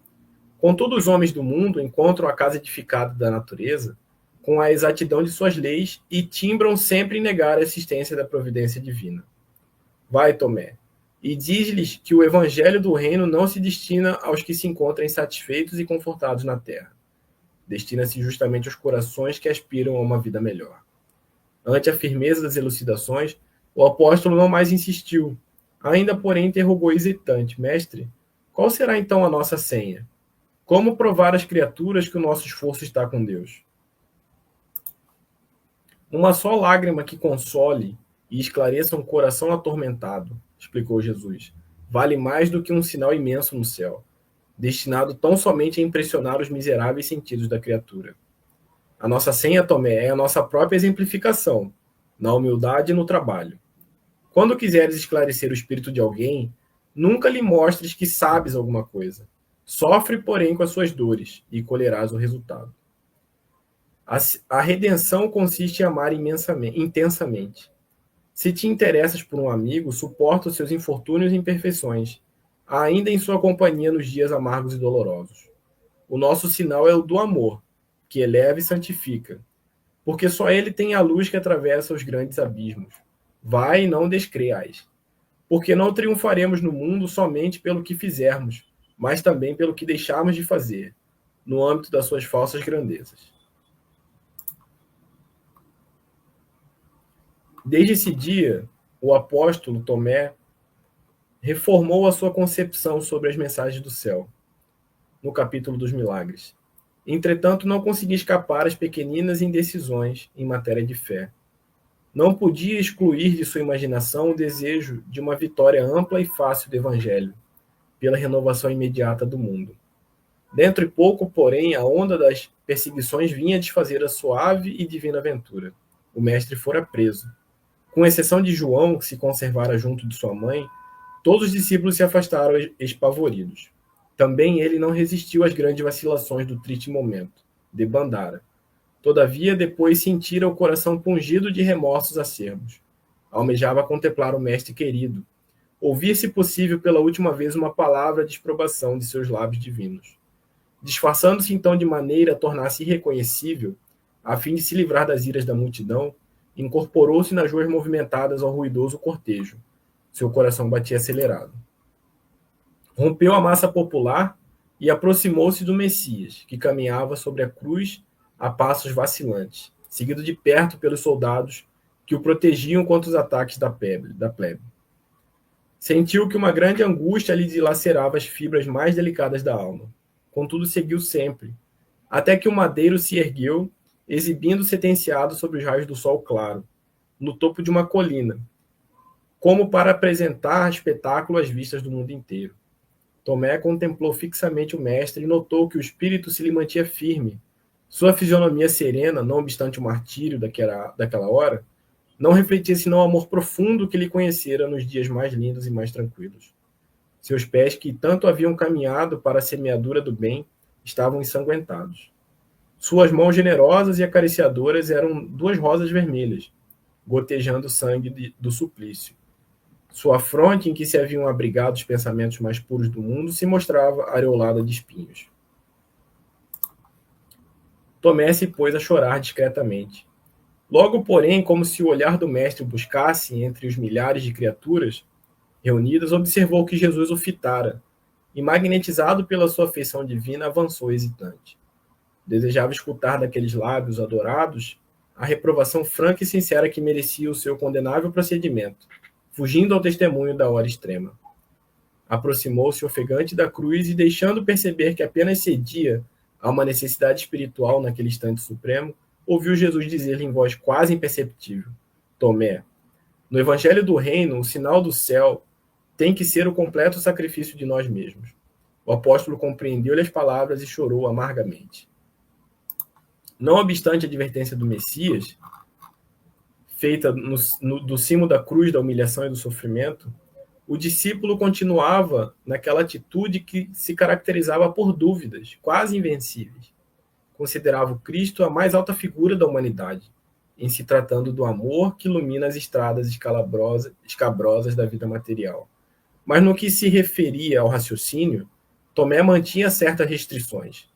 Contudo, os homens do mundo encontram a casa edificada da natureza com a exatidão de suas leis e timbram sempre em negar a assistência da providência divina. Vai, Tomé, e diz-lhes que o evangelho do reino não se destina aos que se encontram insatisfeitos e confortados na terra. Destina-se justamente aos corações que aspiram a uma vida melhor. Ante a firmeza das elucidações, o apóstolo não mais insistiu. Ainda, porém, interrogou hesitante: Mestre, qual será então a nossa senha? Como provar às criaturas que o nosso esforço está com Deus? Uma só lágrima que console e esclareça um coração atormentado, explicou Jesus, vale mais do que um sinal imenso no céu, destinado tão somente a impressionar os miseráveis sentidos da criatura. A nossa senha, Tomé, é a nossa própria exemplificação, na humildade e no trabalho. Quando quiseres esclarecer o espírito de alguém, nunca lhe mostres que sabes alguma coisa. Sofre, porém, com as suas dores, e colherás o resultado. A redenção consiste em amar intensamente. Se te interessas por um amigo, suporta os seus infortúnios e imperfeições, ainda em sua companhia nos dias amargos e dolorosos. O nosso sinal é o do amor, que eleva e santifica, porque só ele tem a luz que atravessa os grandes abismos. Vai e não descreais, porque não triunfaremos no mundo somente pelo que fizermos, mas também pelo que deixarmos de fazer, no âmbito das suas falsas grandezas. Desde esse dia, o apóstolo Tomé reformou a sua concepção sobre as mensagens do céu, no capítulo dos milagres. Entretanto, não conseguia escapar às pequeninas indecisões em matéria de fé. Não podia excluir de sua imaginação o desejo de uma vitória ampla e fácil do Evangelho, pela renovação imediata do mundo. Dentro de pouco, porém, a onda das perseguições vinha desfazer a suave e divina aventura. O mestre fora preso. Com exceção de João, que se conservara junto de sua mãe, todos os discípulos se afastaram espavoridos. Também ele não resistiu às grandes vacilações do triste momento. Debandara. Todavia, depois sentira o coração pungido de remorsos acerbos. almejava contemplar o mestre querido, ouvir, se possível, pela última vez uma palavra de exprobação de seus lábios divinos. Disfarçando-se então de maneira a tornar-se irreconhecível, a fim de se livrar das iras da multidão, incorporou-se nas ruas movimentadas ao ruidoso cortejo. Seu coração batia acelerado. Rompeu a massa popular e aproximou-se do Messias, que caminhava sobre a cruz a passos vacilantes, seguido de perto pelos soldados que o protegiam contra os ataques da plebe. Sentiu que uma grande angústia lhe dilacerava as fibras mais delicadas da alma. Contudo, seguiu sempre, até que o madeiro se ergueu, exibindo sentenciado sobre os raios do sol claro, no topo de uma colina, como para apresentar espetáculo às vistas do mundo inteiro. Tomé contemplou fixamente o mestre e notou que o espírito se lhe mantinha firme. Sua fisionomia serena, não obstante o martírio daquela hora, não refletia senão o amor profundo que lhe conhecera nos dias mais lindos e mais tranquilos. Seus pés, que tanto haviam caminhado para a semeadura do bem, estavam ensanguentados. Suas mãos generosas e acariciadoras eram 2 rosas vermelhas, gotejando sangue do suplício. Sua fronte, em que se haviam abrigado os pensamentos mais puros do mundo, se mostrava areolada de espinhos. Tomé se pôs a chorar discretamente. Logo, porém, como se o olhar do mestre buscasse entre os milhares de criaturas reunidas, observou que Jesus o fitara, e, magnetizado pela sua afeição divina, avançou hesitante. Desejava escutar daqueles lábios adorados a reprovação franca e sincera que merecia o seu condenável procedimento, fugindo ao testemunho da hora extrema. Aproximou-se ofegante da cruz e, deixando perceber que apenas cedia a uma necessidade espiritual naquele instante supremo, ouviu Jesus dizer-lhe em voz quase imperceptível: Tomé, no Evangelho do Reino, o sinal do céu tem que ser o completo sacrifício de nós mesmos. O apóstolo compreendeu-lhe as palavras e chorou amargamente. Não obstante a advertência do Messias, feita do cimo da cruz da humilhação e do sofrimento, o discípulo continuava naquela atitude que se caracterizava por dúvidas, quase invencíveis. Considerava o Cristo a mais alta figura da humanidade, em se tratando do amor que ilumina as estradas escabrosas da vida material. Mas no que se referia ao raciocínio, Tomé mantinha certas restrições.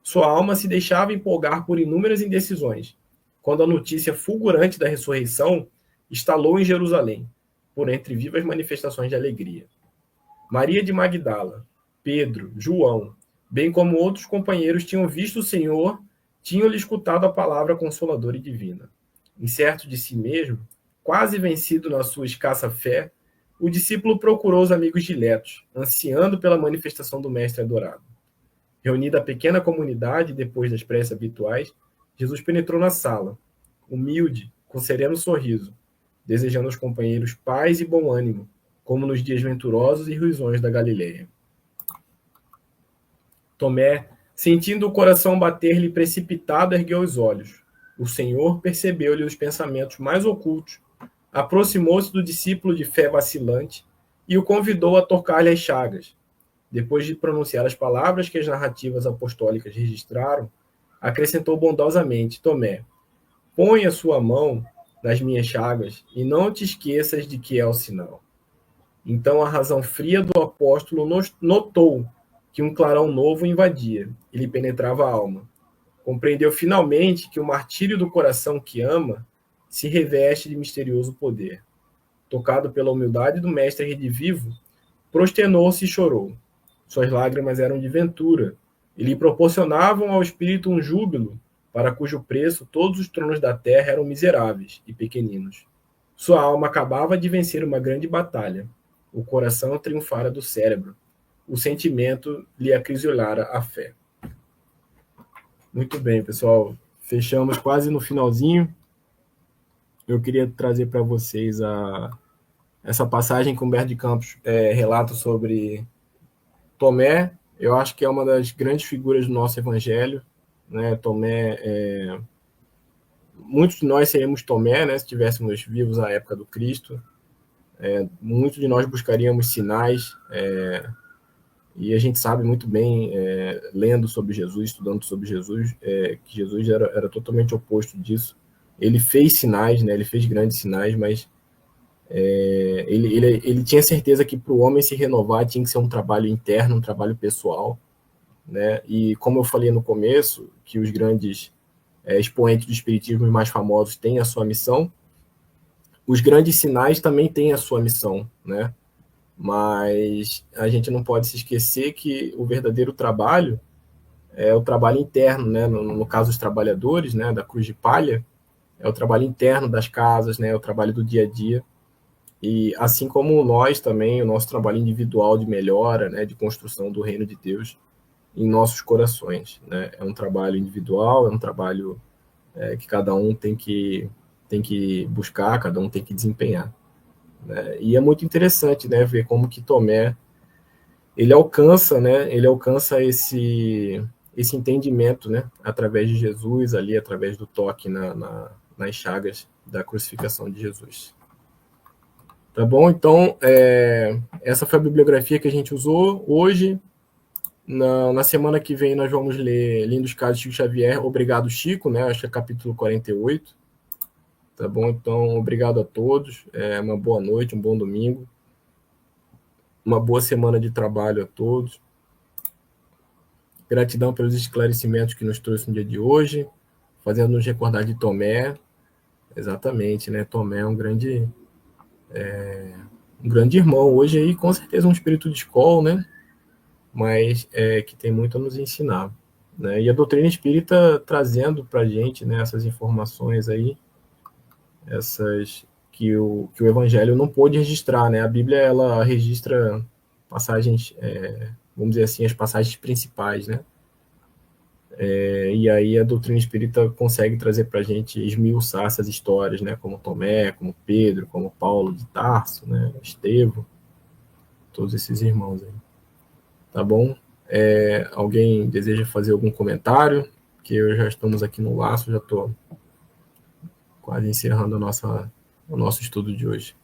Sua alma se deixava empolgar por inúmeras indecisões, quando a notícia fulgurante da ressurreição estalou em Jerusalém, por entre vivas manifestações de alegria. Maria de Magdala, Pedro, João, bem como outros companheiros tinham visto o Senhor, tinham-lhe escutado a palavra consoladora e divina. Incerto de si mesmo, quase vencido na sua escassa fé, o discípulo procurou os amigos diletos, ansiando pela manifestação do Mestre adorado. Reunida a pequena comunidade, depois das preces habituais, Jesus penetrou na sala, humilde, com sereno sorriso, desejando aos companheiros paz e bom ânimo, como nos dias venturosos e ruisões da Galileia. Tomé, sentindo o coração bater-lhe precipitado, ergueu os olhos. O Senhor percebeu-lhe os pensamentos mais ocultos, aproximou-se do discípulo de fé vacilante e o convidou a tocar-lhe as chagas. Depois de pronunciar as palavras que as narrativas apostólicas registraram, acrescentou bondosamente: Tomé, põe a sua mão nas minhas chagas e não te esqueças de que é o sinal. Então a razão fria do apóstolo notou que um clarão novo o invadia e lhe penetrava a alma. Compreendeu finalmente que o martírio do coração que ama se reveste de misterioso poder. Tocado pela humildade do mestre redivivo, prosternou-se e chorou. Suas lágrimas eram de ventura e lhe proporcionavam ao espírito um júbilo para cujo preço todos os tronos da terra eram miseráveis e pequeninos. Sua alma acabava de vencer uma grande batalha. O coração triunfara do cérebro. O sentimento lhe acrisolara a fé. Muito bem, pessoal. Fechamos quase no finalzinho. Eu queria trazer para vocês essa passagem que Humberto de Campos relata sobre Tomé. Eu acho que é uma das grandes figuras do nosso evangelho, né? Tomé, muitos de nós seríamos Tomé, né, se estivéssemos vivos à época do Cristo. Muitos de nós buscaríamos sinais, e a gente sabe muito bem, lendo sobre Jesus, estudando sobre Jesus, que Jesus era totalmente oposto disso. Ele fez sinais, né, ele fez grandes sinais, mas Ele tinha certeza que para o homem se renovar tinha que ser um trabalho interno, um trabalho pessoal, né? E como eu falei no começo, que os grandes expoentes do espiritismo mais famosos têm a sua missão, os grandes sinais também têm a sua missão, né? Mas a gente não pode se esquecer que o verdadeiro trabalho é o trabalho interno, né? No caso dos trabalhadores, né? Da cruz de palha, é o trabalho interno das casas, né? É o trabalho do dia a dia. E assim como nós também, o nosso trabalho individual de melhora, né? De construção do reino de Deus em nossos corações, né? É um trabalho individual, é um trabalho que cada um tem que buscar, cada um tem que desempenhar. Né? E é muito interessante, né? Ver como que Tomé ele alcança, né? Ele alcança esse entendimento, né? Através de Jesus ali, através do toque nas chagas da crucificação de Jesus. Tá bom? Então, essa foi a bibliografia que a gente usou hoje. Na semana que vem nós vamos ler Lindos Casos de Chico Xavier, Obrigado Chico, né? Acho que é capítulo 48. Tá bom? Então, obrigado a todos. Uma boa noite, um bom domingo. Uma boa semana de trabalho a todos. Gratidão pelos esclarecimentos que nos trouxe no dia de hoje, fazendo nos recordar de Tomé. Exatamente, né? Tomé é um grande irmão hoje aí, com certeza um espírito de escola, né? Mas que tem muito a nos ensinar. Né? E a doutrina espírita trazendo para a gente, né, essas informações aí, essas que o Evangelho não pôde registrar, né? A Bíblia ela registra passagens, vamos dizer assim, as passagens principais, né? E aí a doutrina espírita consegue trazer para a gente, esmiuçar essas histórias, né? Como Tomé, como Pedro, como Paulo de Tarso, né? Estevão, todos esses irmãos aí. Tá bom? Alguém deseja fazer algum comentário? Que eu já estamos aqui no laço, já estou quase encerrando o nosso estudo de hoje.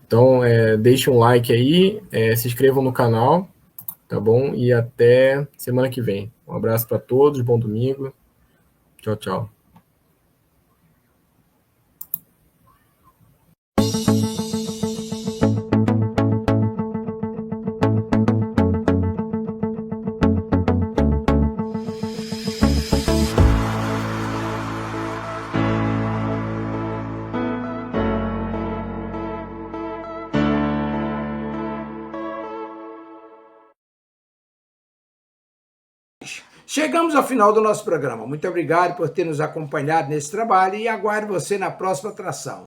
Então, deixe um like aí, se inscrevam no canal, tá bom? E até semana que vem. Um abraço para todos, bom domingo. Tchau, tchau. Chegamos ao final do nosso programa. Muito obrigado por ter nos acompanhado nesse trabalho e aguardo você na próxima atração.